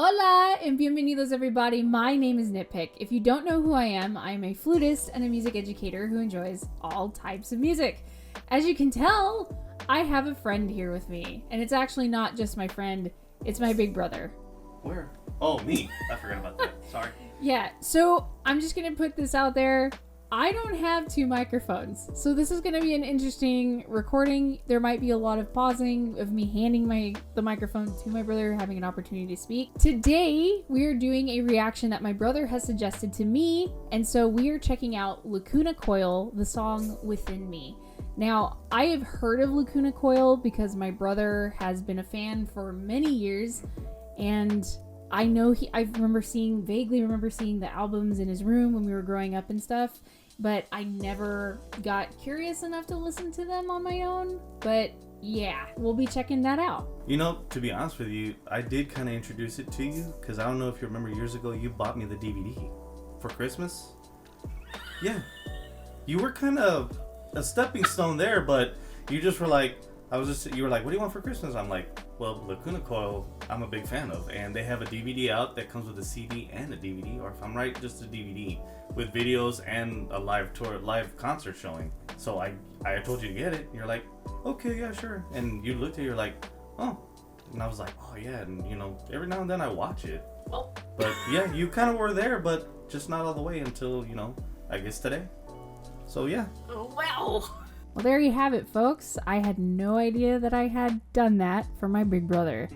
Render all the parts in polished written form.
Hola and bienvenidos everybody. My name is NittPicc. If you don't know who I am a flutist and a music educator who enjoys all types of music. As you can tell, I have a friend here with me, and it's actually not just my friend, it's my big brother. Where? Oh, me. I forgot about that. Sorry. Yeah, so I'm just gonna put this out there. I don't have two microphones, so this is gonna be an interesting recording. There might be a lot of pausing of me handing the microphone to my brother, having an opportunity to speak. Today, we are doing a reaction that my brother has suggested to me, and so we are checking out Lacuna Coil, the song Within Me. Now, I have heard of Lacuna Coil because my brother has been a fan for many years, and I know I vaguely remember seeing the albums in his room when we were growing up and stuff, but I never got curious enough to listen to them on my own. But yeah, we'll be checking that out. You know, to be honest with you, I did kind of introduce it to you because I don't know if you remember years ago, you bought me the DVD for Christmas. Yeah. You were kind of a stepping stone there, but you just were like, you were like, what do you want for Christmas? I'm like, well, Lacuna Coil, I'm a big fan of, and they have a DVD out that comes with a CD and a DVD, or if I'm right, just a DVD with videos and a live concert showing. So I told you to get it, and you're like, okay, yeah, sure. And you looked at it, you're like, oh, and I was like, oh yeah, and you know, every now and then I watch it. Well, but yeah, you kind of were there, but just not all the way until, you know, I guess today. So yeah. Well, there you have it, folks. I had no idea that I had done that for my big brother.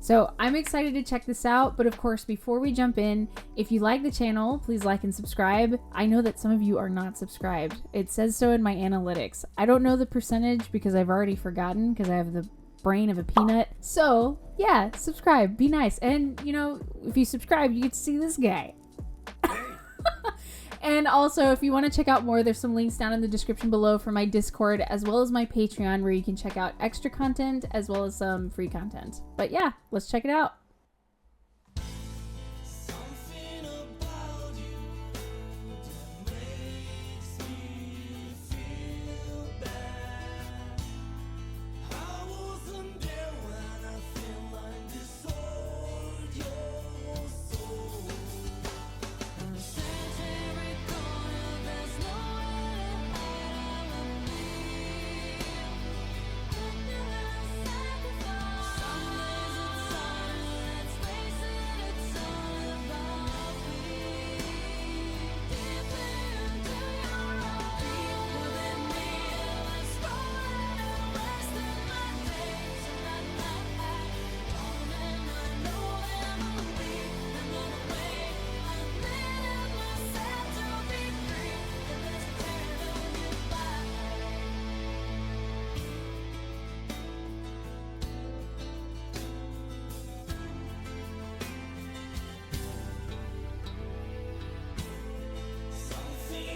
So I'm excited to check this out, but of course, before we jump in, if you like the channel, please like and subscribe. I know that some of you are not subscribed. It says so in my analytics. I don't know the percentage because I've already forgotten because I have the brain of a peanut. So yeah, subscribe, be nice. And you know, if you subscribe, you get to see this guy. And also, if you want to check out more, there's some links down in the description below for my Discord, as well as my Patreon, where you can check out extra content, as well as some free content. But yeah, let's check it out.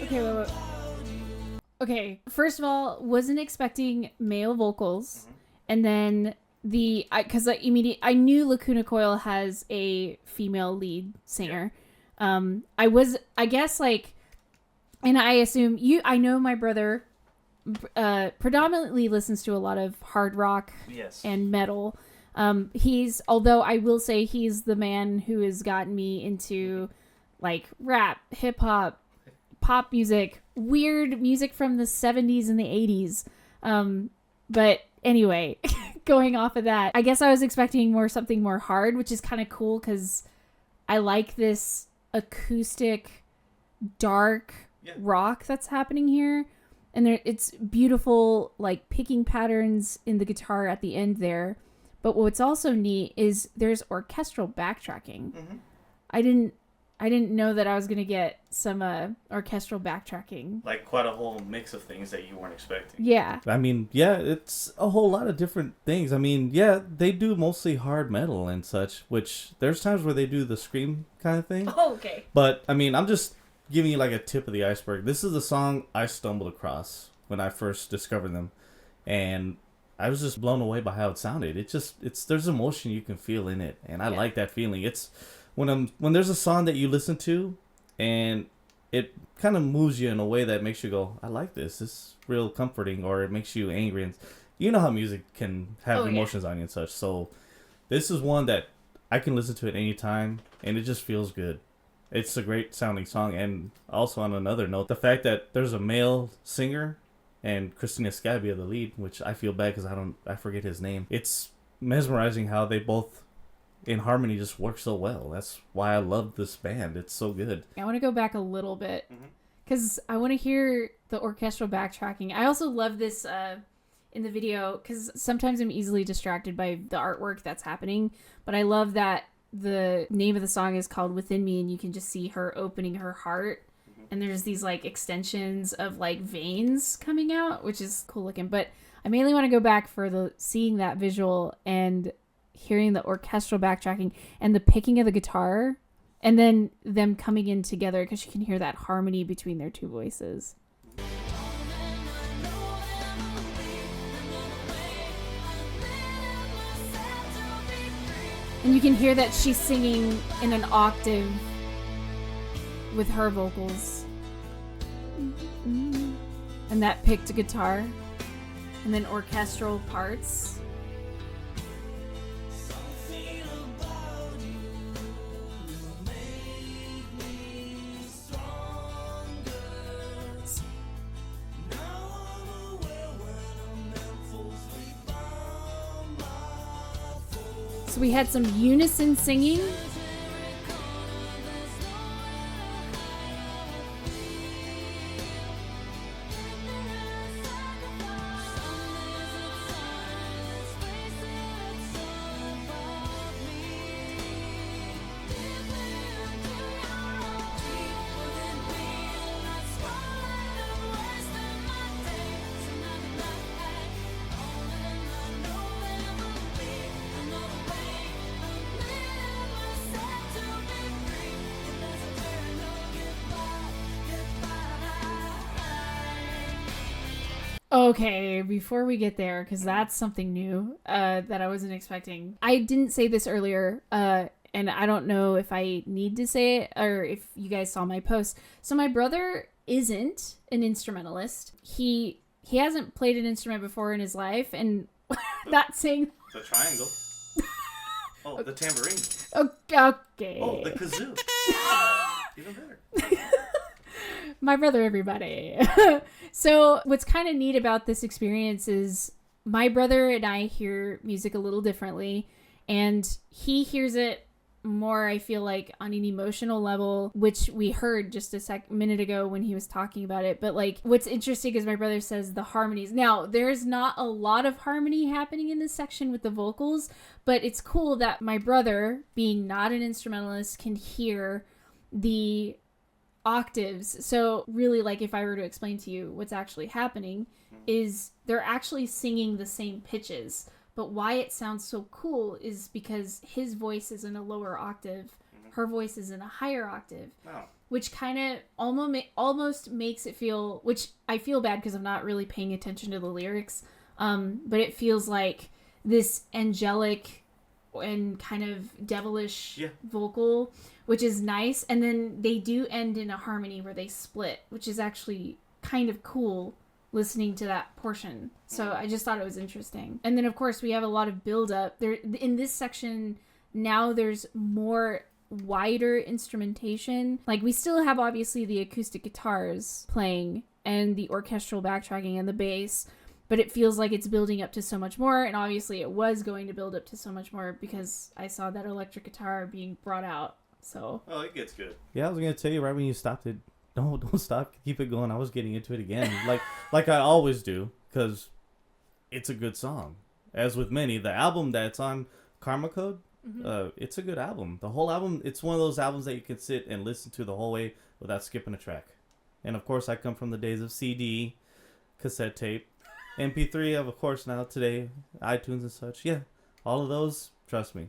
Okay, Okay, first of all, wasn't expecting male vocals, and then I knew Lacuna Coil has a female lead singer. I guess like, and I assume I know my brother predominantly listens to a lot of hard rock and metal. Although I will say he's the man who has gotten me into like rap, hip hop, pop music, weird music from the 70s and the 80s. But anyway, going off of that, I guess I was expecting something more hard, which is kind of cool because I like this acoustic, dark rock that's happening here. And it's beautiful, like picking patterns in the guitar at the end there. But what's also neat is there's orchestral backtracking. I didn't know that I was going to get some orchestral backtracking. Like quite a whole mix of things that you weren't expecting. Yeah. I mean, yeah, it's a whole lot of different things. I mean, yeah, they do mostly hard metal and such, which there's times where they do the scream kind of thing. Oh, okay. But, I mean, I'm just giving you like a tip of the iceberg. This is a song I stumbled across when I first discovered them. And I was just blown away by how it sounded. There's emotion you can feel in it. And I like that feeling. It's when there's a song that you listen to and it kind of moves you in a way that makes you go, I like this. This is real comforting, or it makes you angry. And you know how music can have emotions on you and such. So this is one that I can listen to it anytime, and it just feels good. It's a great sounding song. And also on another note, the fact that there's a male singer and Christina Scabbia the lead, which I feel bad because I forget his name. It's mesmerizing how they both in harmony just work so well. That's why I love this band. It's so good. I want to go back a little bit because I want to hear the orchestral backtracking. I also love this in the video because sometimes I'm easily distracted by the artwork that's happening, but I love that the name of the song is called Within Me, and you can just see her opening her heart, and there's these like extensions of like veins coming out, which is cool looking. But I mainly want to go back for the seeing that visual and hearing the orchestral backtracking and the picking of the guitar, and then them coming in together because you can hear that harmony between their two voices. And you can hear that she's singing in an octave with her vocals. And that picked guitar. And then orchestral parts. So we had some unison singing. Okay, before we get there, because that's something new that I wasn't expecting. I didn't say this earlier, and I don't know if I need to say it or if you guys saw my post. So my brother isn't an instrumentalist. He hasn't played an instrument before in his life, and not saying... The triangle. Oh, the tambourine. Okay. Oh, the kazoo. Even better. My brother, everybody. So what's kind of neat about this experience is my brother and I hear music a little differently, and he hears it more, I feel like, on an emotional level, which we heard just a minute ago when he was talking about it. But like, what's interesting is my brother says the harmonies. Now, there's not a lot of harmony happening in this section with the vocals, but it's cool that my brother, being not an instrumentalist, can hear the octaves. So really, like, if I were to explain to you what's actually happening is they're actually singing the same pitches, but why it sounds so cool is because his voice is in a lower octave, her voice is in a higher octave, which kind of almost makes it feel, which I feel bad because I'm not really paying attention to the lyrics, but it feels like this angelic and kind of devilish vocal, which is nice. And then they do end in a harmony where they split, which is actually kind of cool listening to that portion. So I just thought it was interesting. And then of course we have a lot of build up there in this section. Now there's more wider instrumentation. Like, we still have obviously the acoustic guitars playing and the orchestral backtracking and the bass, but it feels like it's building up to so much more. And obviously it was going to build up to so much more because I saw that electric guitar being brought out. So it gets good. Yeah, I was gonna tell you right when you stopped it. Don't stop. Keep it going. I was getting into it again, like I always do, because it's a good song. As with many, the album that's on, Karma Code, it's a good album. The whole album, it's one of those albums that you can sit and listen to the whole way without skipping a track. And of course, I come from the days of CD, cassette tape, MP3, of course now today, iTunes and such. Yeah, all of those, trust me.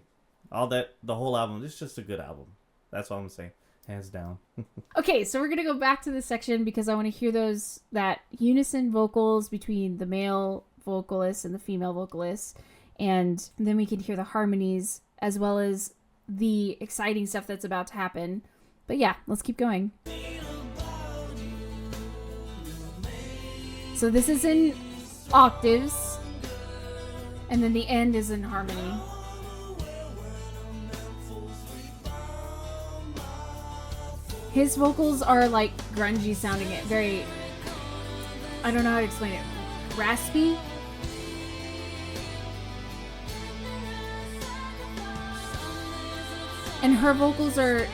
All that, the whole album, it's just a good album. That's all I'm saying. Hands down. Okay, so we're going to go back to this section because I want to hear that unison vocals between the male vocalist and the female vocalist. And then we can hear the harmonies as well as the exciting stuff that's about to happen. But yeah, let's keep going. So this is in octaves. And then the end is in harmony. His vocals are like grungy sounding, it very, I don't know how to explain it, raspy. And her vocals are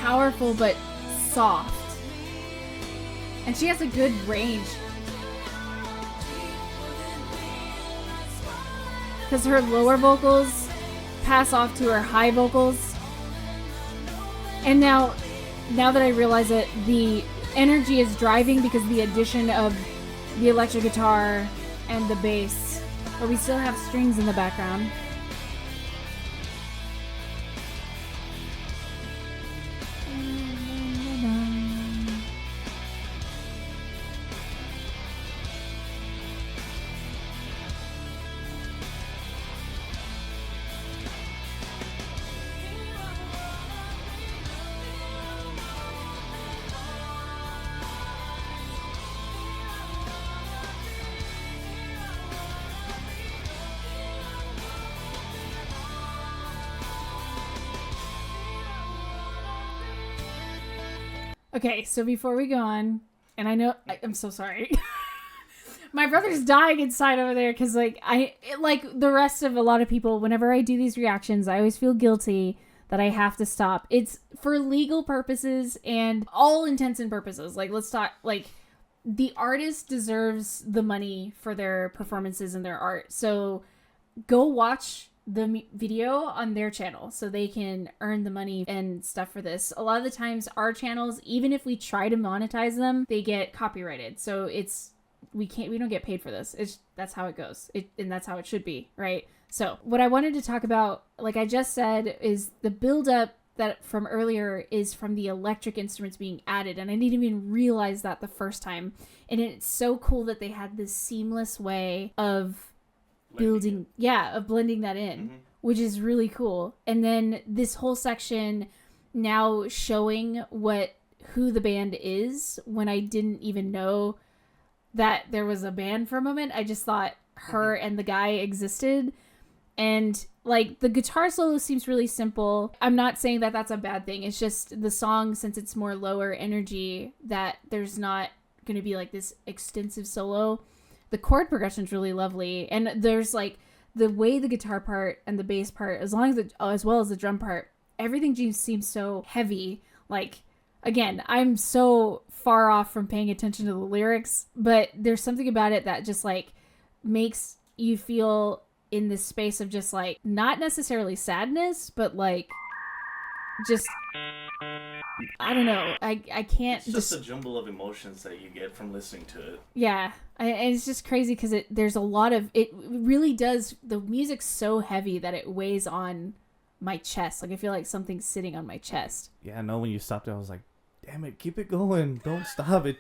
powerful but soft. And she has a good range. Because her lower vocals pass off to her high vocals. And now that I realize it, the energy is driving because the addition of the electric guitar and the bass. But we still have strings in the background. Okay, so before we go on, and I know I'm so sorry. My brother's dying inside over there because, like the rest of a lot of people, whenever I do these reactions, I always feel guilty that I have to stop. It's for legal purposes and all intents and purposes. Like, let's talk, like, the artist deserves the money for their performances and their art. So go watch the video on their channel so they can earn the money and stuff for this. A lot of the times our channels, even if we try to monetize them, they get copyrighted. So we don't get paid for this. That's how it goes. And that's how it should be, right? So what I wanted to talk about, like I just said, is the buildup that from earlier is from the electric instruments being added. And I didn't even realize that the first time. And it's so cool that they had this seamless way of blending that in, which is really cool. And then this whole section now showing who the band is, when I didn't even know that there was a band for a moment. I just thought her and the guy existed. And like the guitar solo seems really simple. I'm not saying that that's a bad thing. It's just the song, since it's more lower energy, that there's not going to be like this extensive solo. The chord progression is really lovely, and there's like the way the guitar part and the bass part, as well as the drum part, everything just seems so heavy. Like, again, I'm so far off from paying attention to the lyrics, but there's something about it that just like makes you feel in this space of just like not necessarily sadness, but like just, I don't know. I can't. It's just a jumble of emotions that you get from listening to it. Yeah, and it's just crazy because there's a lot of it. Really does. The music's so heavy that it weighs on my chest. Like I feel like something's sitting on my chest. Yeah, I know. When you stopped it, I was like, "Damn it, keep it going! Don't stop it."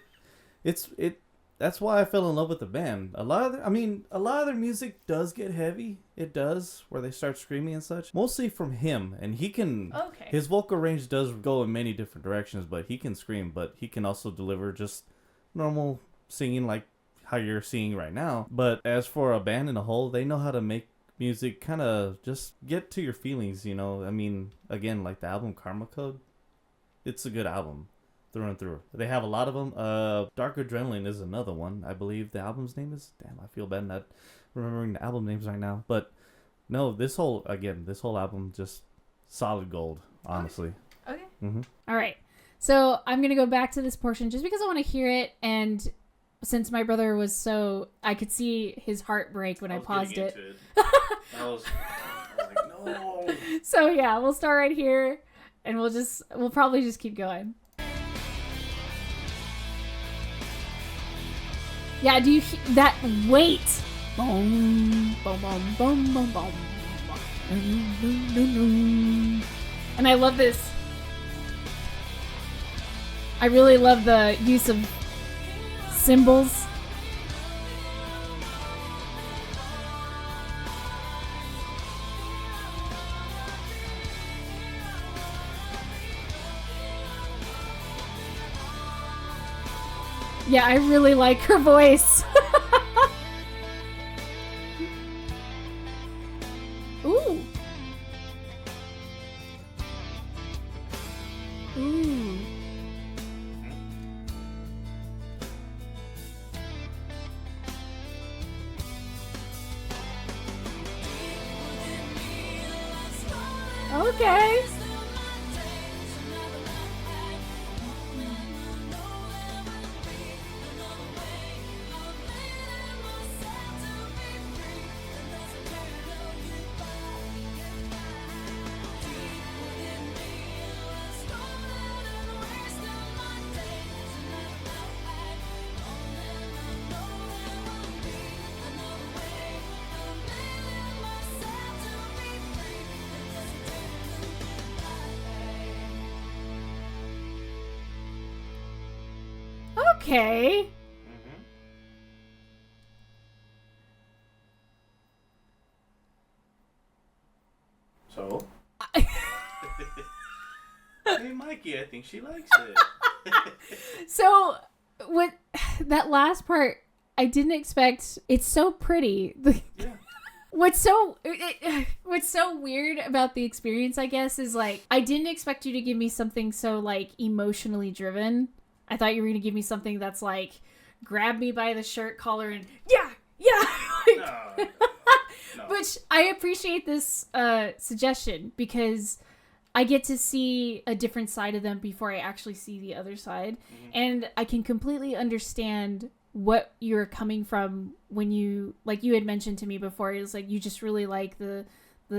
That's why I fell in love with the band. A lot of their music does get heavy. It does, where they start screaming and such. Mostly from him, and he can. Okay. His vocal range does go in many different directions, but he can scream. But he can also deliver just normal singing, like how you're singing right now. But as for a band in a whole, they know how to make music kind of just get to your feelings. You know, I mean, again, like the album Karma Code, it's a good album. Through and through. They have a lot of them. Dark Adrenaline is another one. I believe the album's name is. Damn, I feel bad not remembering the album names right now. But no, this whole album just solid gold. Honestly. Okay. Mm-hmm. All right. So I'm gonna go back to this portion just because I want to hear it, and since my brother was I could see his heart break when I paused it. I was like, no. So yeah, we'll start right here, and we'll probably just keep going. Yeah, do you that weight? Boom, boom, boom, boom, boom, boom. And I love this. I really love the use of cymbals. Yeah, I really like her voice. Ooh. Ooh. Okay. Okay. Mm-hmm. So? Hey, Mikey, I think she likes it. So, what that last part, I didn't expect. It's so pretty. Yeah. What's so weird about the experience, I guess, is like I didn't expect you to give me something so like emotionally driven. I thought you were gonna give me something that's like grab me by the shirt collar and yeah. No. Which I appreciate this suggestion because I get to see a different side of them before I actually see the other side. Mm-hmm. And I can completely understand what you're coming from when you, like you had mentioned to me before, is like you just really like the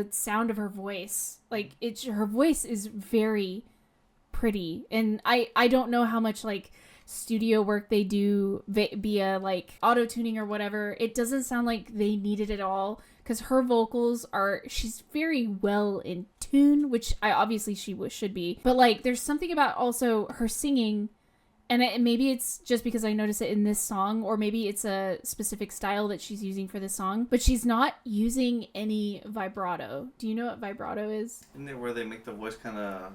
sound of her voice. Like her voice is very pretty. And I don't know how much like studio work they do via like auto tuning or whatever. It doesn't sound like they need it at all because her vocals she's very well in tune, which obviously she should be, but like there's something about also her singing, and maybe it's just because I notice it in this song, or maybe it's a specific style that she's using for this song, but she's not using any vibrato. Do you know what vibrato is? Isn't it where they make the voice kind of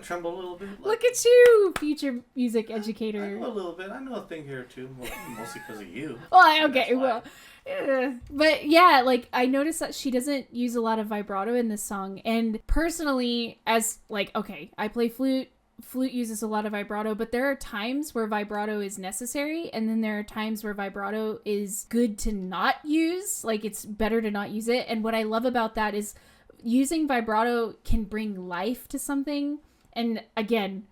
tremble a little bit? Like, look at you, future music educator. I know a little bit. I know a thing here or two, mostly because of you. Well, okay, well, but yeah, like I noticed that she doesn't use a lot of vibrato in this song, and personally, as like, okay, I play flute. Flute uses a lot of vibrato, but there are times where vibrato is necessary, and then there are times where vibrato is good to not use. Like it's better to not use it. And what I love about that is using vibrato can bring life to something. And again,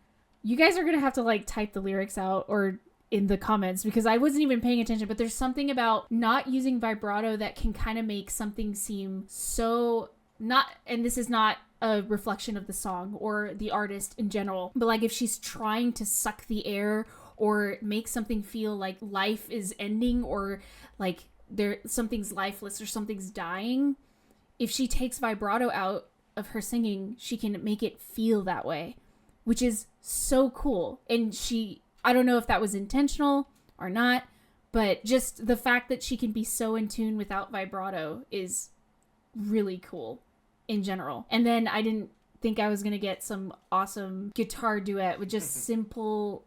you guys are going to have to like type the lyrics out or in the comments because I wasn't even paying attention, but there's something about not using vibrato that can kind of make something seem so not, and this is not a reflection of the song or the artist in general, but like if she's trying to suck the air or make something feel like life is ending or like something's lifeless or something's dying, if she takes vibrato out of her singing, she can make it feel that way, which is so cool. And I don't know if that was intentional or not, but just the fact that she can be so in tune without vibrato is really cool in general. And then I didn't think I was going to get some awesome guitar duet with just simple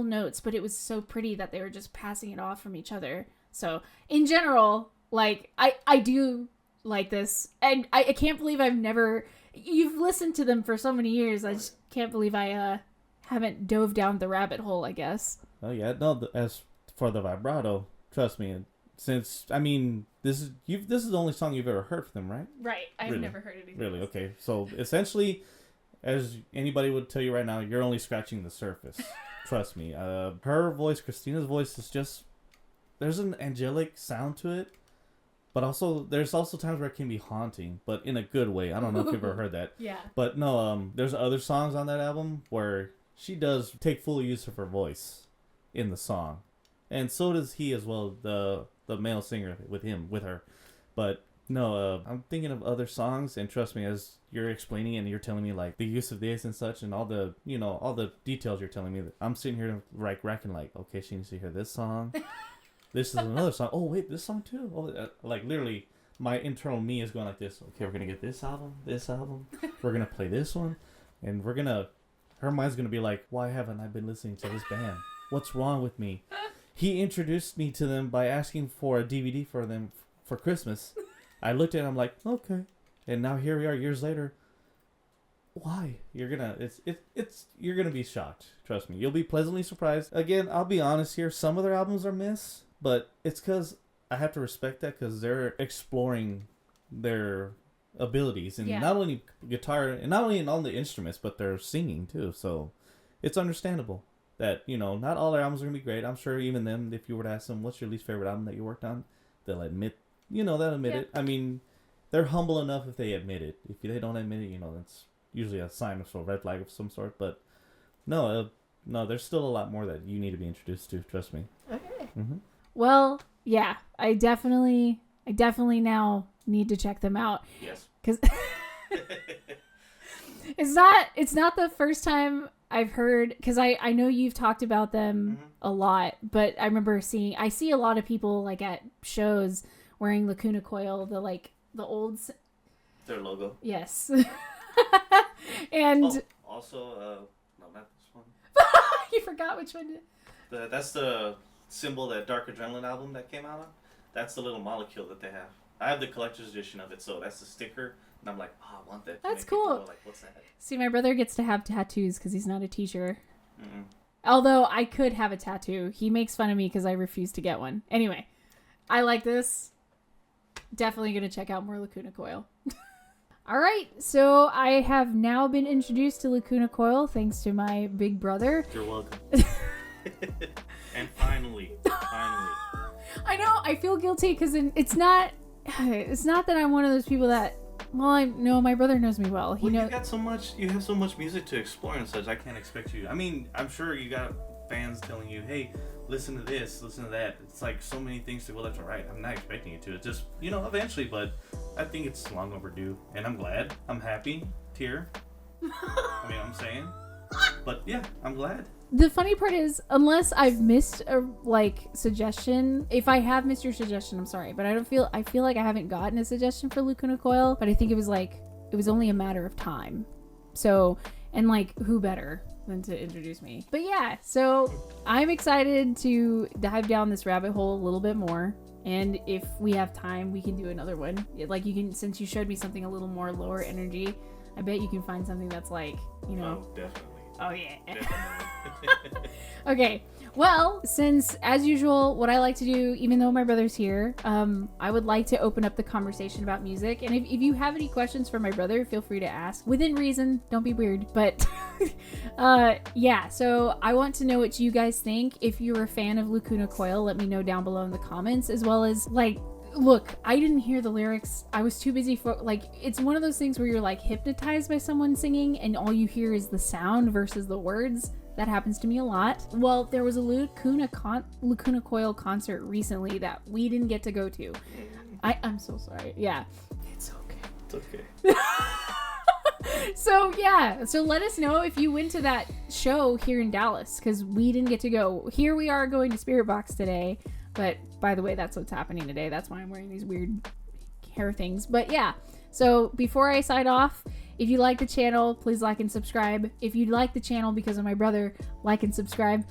notes, but it was so pretty that they were just passing it off from each other. So in general, like I do like this, and I can't believe you've listened to them for so many years. I just can't believe I haven't dove down the rabbit hole, I guess. Oh yeah, no. As for the vibrato, trust me. Since this is the only song you've ever heard from them, right? Right, I've really? never heard anything. Really? Okay. So essentially, as anybody would tell you right now, you're only scratching the surface. Trust me. Her voice, Christina's voice, is just there's an angelic sound to it. But there's also times where it can be haunting, but in a good way. I don't know if you've ever heard that. Yeah. But no, there's other songs on that album where she does take full use of her voice in the song. And so does he as well, the male singer with her. But no, I'm thinking of other songs, and trust me, as you're explaining it and you're telling me like the use of this and such and all the details you're telling me, I'm sitting here like racking like, okay, she needs to hear this song. This is another song. Oh, wait, this song too? Oh, like, literally, my internal me is going like this. Okay, we're going to get this album. We're going to play this one. And her mind's going to be like, why haven't I been listening to this band? What's wrong with me? He introduced me to them by asking for a DVD for them for Christmas. I looked at it, I'm like, okay. And now here we are years later. Why? You're gonna be shocked. Trust me. You'll be pleasantly surprised. Again, I'll be honest here. Some of their albums are miss. But it's because I have to respect that because they're exploring their abilities, and Yeah. not only guitar, and not only in all the instruments, but they're singing too. So it's understandable that, you know, not all their albums are gonna be great. I'm sure even them, if you were to ask them, what's your least favorite album that you worked on, they'll admit, they'll admit Yeah. it. I mean, they're humble enough if they admit it. If they don't admit it, that's usually a sign of a red flag of some sort. But no, there's still a lot more that you need to be introduced to. Trust me. Okay. Mm-hmm. Well, yeah, I definitely now need to check them out. Yes. Because it's not the first time I've heard, because I know you've talked about them a lot, but I remember I see a lot of people like at shows wearing Lacuna Coil, the old Their logo. yes. And Also, no, not this one. you forgot which one. That's the symbol, that Dark Adrenaline album that came out on. That's the little molecule that they have. I have the collector's edition of it, so that's the sticker, and I'm like, oh, I want that. That's Make people cool. go like, what's that? See, my brother gets to have tattoos because he's not a teacher. Mm-mm. Although I could have a tattoo. He makes fun of me because I refuse to get one. Anyway, I like this. Definitely going to check out more Lacuna Coil. All right, so I have now been introduced to Lacuna Coil thanks to my big brother. You're welcome. And finally. I know, I feel guilty because it's not that I'm one of those people that, well, I know my brother knows me well. He knows. You have so much music to explore and such. I can't expect you. I mean, I'm sure you got fans telling you, hey, listen to this, listen to that. It's like so many things to go left and right. I'm not expecting you to. It's just, eventually, but I think it's long overdue. And I'm glad. I'm happy. Tear. I'm saying. But yeah, I'm glad. The funny part is, unless I've missed a suggestion, if I have missed your suggestion, I'm sorry, but I feel like I haven't gotten a suggestion for Lacuna Coil, but I think it was only a matter of time. So, and who better than to introduce me? But yeah, so I'm excited to dive down this rabbit hole a little bit more. And if we have time, we can do another one. Since you showed me something a little more lower energy, I bet you can find something that's Oh, definitely. Oh yeah. Definitely. Okay. Well, since as usual, what I like to do, even though my brother's here, I would like to open up the conversation about music. And if you have any questions for my brother, feel free to ask within reason. Don't be weird. But yeah, so I want to know what you guys think. If you're a fan of Lacuna Coil, let me know down below in the comments, as well as look, I didn't hear the lyrics. I was too busy for it's one of those things where you're hypnotized by someone singing and all you hear is the sound versus the words. That happens to me a lot. Well, there was a Lacuna Coil concert recently that we didn't get to go to. I'm so sorry. Yeah. It's okay. It's okay. So yeah, so let us know if you went to that show here in Dallas, because we didn't get to go. Here we are going to Spirit Box today. But by the way, that's what's happening today. That's why I'm wearing these weird hair things. But yeah, so before I sign off, if you like the channel, please like and subscribe. If you like the channel because of my brother, like and subscribe.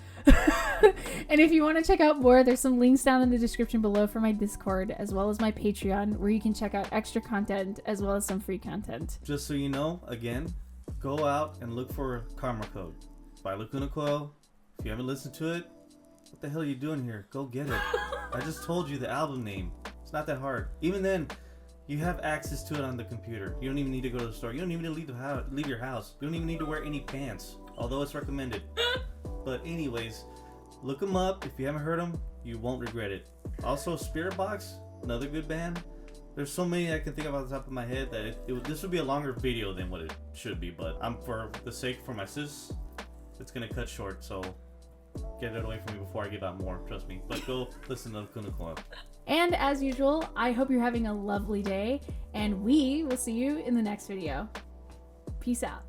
And if you want to check out more, there's some links down in the description below for my Discord, as well as my Patreon, where you can check out extra content as well as some free content. Just so you know, again, go out and look for Karma Code by Lacuna Coil. If you haven't listened to it, what the hell are you doing here? Go get it. I just told you the album name. It's not that hard. Even then, you have access to it on the computer. You don't even need to go to the store. You don't even need to leave your house. You don't even need to wear any pants, although it's recommended. But anyways, look them up. If you haven't heard them, you won't regret it. Also, Spirit Box, another good band. There's so many I can think of off the top of my head that this would be a longer video than what it should be. But for the sake for my sis, it's gonna cut short. So get it away from me before I give out more. Trust me. But go listen to Lacuna Coil. And as usual, I hope you're having a lovely day, and we will see you in the next video. Peace out.